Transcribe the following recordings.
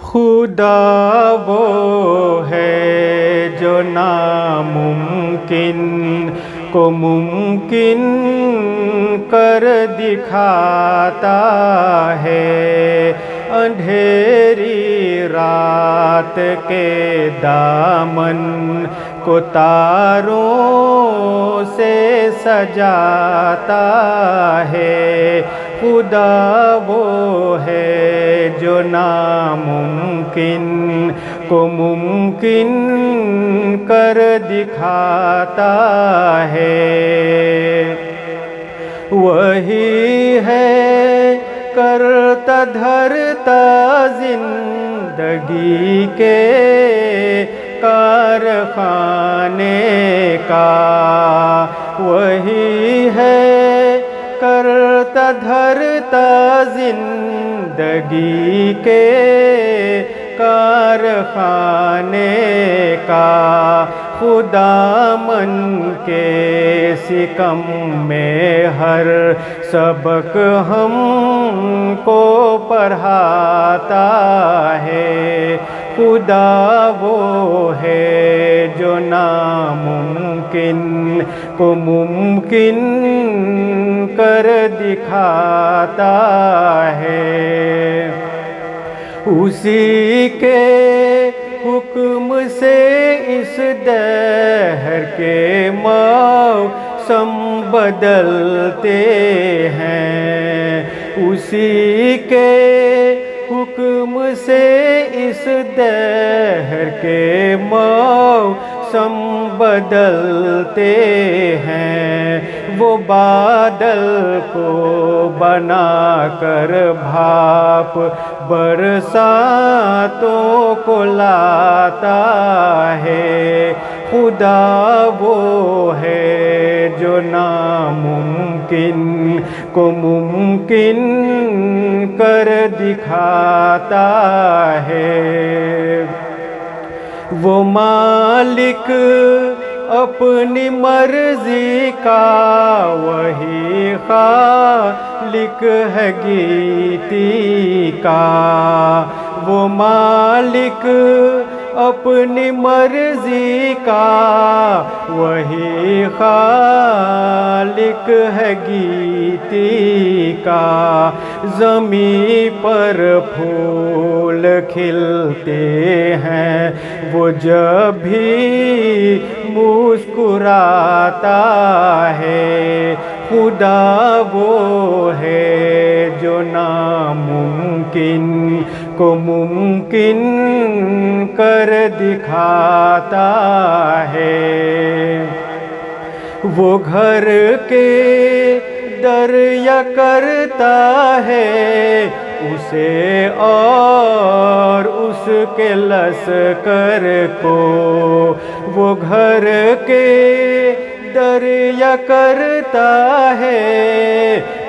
خدا وہ ہے جو ناممکن کو ممکن کر دکھاتا ہے، اندھیری رات کے دامن کو تاروں سے سجاتا ہے۔ خدا وہ ہے جو ناممکن کو ممکن کر دکھاتا ہے، وہی ہے کرتا دھرتا زندگی کے کارخانے کا، وہی ہے کرتا دھرتا زندگی کے کارخانے کا۔ خدا من کے سکم میں ہر سبق ہم کو پڑھاتا ہے، خدا وہ ہے جو ناممکن کو ممکن کر دکھاتا ہے۔ اسی کے حکم سے اس دہر کے موسم بدلتے ہیں، اسی کے حکم سے اس دہر کے موسم بدلتے ہیں۔ وہ بادل کو بنا کر بھاپ برساتوں کو لاتا ہے، خدا وہ ہے جو ناممکن کو ممکن کر دکھاتا ہے۔ وہ مالک اپنی مرضی کا، وہی خالق ہے گیتی کا۔ وہ مالک اپنی مرضی کا، وہی خالق ہے گیتی کا۔ زمین پر پھول کھلتے ہیں وہ جب بھی مسکراتا ہے، خدا وہ ہے جو ناممکن کو ممکن کر دکھاتا ہے۔ وہ گھر کے دریا کرتا ہے اسے اور اس کے لشکر کو، وہ گھر کے دریا کرتا ہے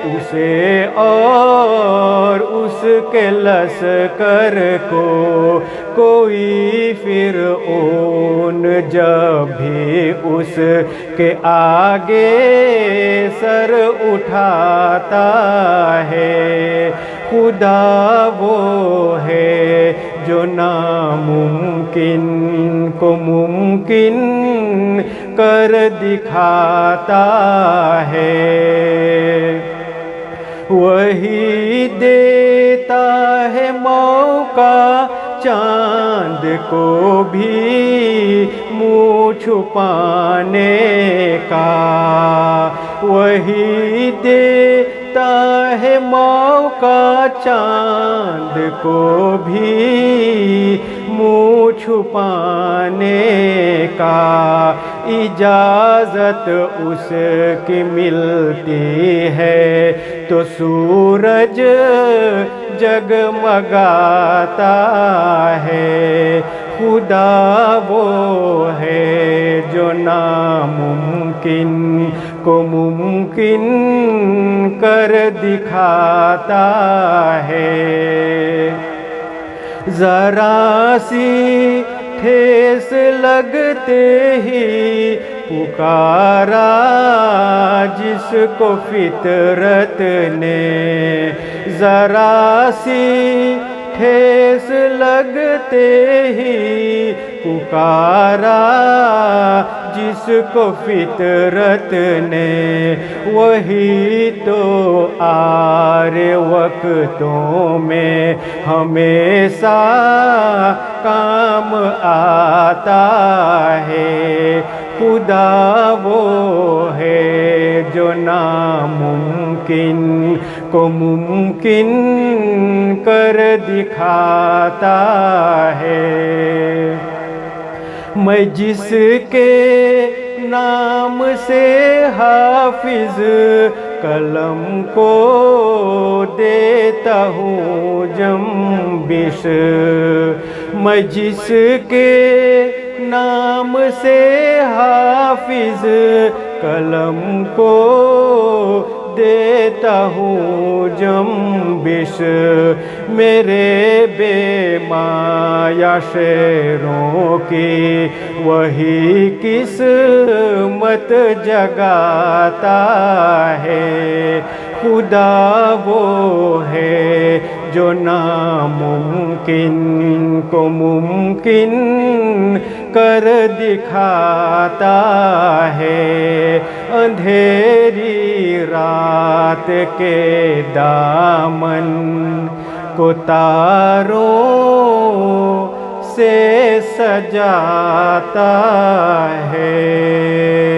اسے اور اس کے لشکر کو۔ کوئی فرعون جب بھی اس کے آگے سر اٹھاتا ہے، خدا وہ ہے جو ناممکن کو ممکن کر دکھاتا ہے، وہی دیتا ہے موقع چاند کو بھی منہ چھپانے کا، وہی دیتا ہے موقع چاند کو بھی منہ چھپانے کا۔ اجازت اس کی ملتی ہے تو سورج جگمگاتا ہے، خدا وہ ہے جو ناممکن کو ممکن کر دکھاتا ہے۔ ذرا سی ٹھیس لگتے ہی پکارا جس کو فطرت نے، ذرا سی ٹھیس لگتے ہی پکارا جس کو فطرت نے، وہی تو آر وقتوں میں ہمیشہ کام آتا ہے۔ خدا وہ ہے جو ناممکن کو ممکن کر دکھاتا ہے۔ میں جس کے نام سے حافظ قلم کو دیتا ہوں جنبش، میں جس کے نام سے حافظ قلم کو دیتا ہوں جنبش، میرے بے مایا شعروں کی وہی قسمت جگاتا ہے۔ خدا وہ ہے جو ناممکن کو ممکن کر دکھاتا ہے۔ اندھیری رات کے دامن کو تاروں سے سجاتا ہے۔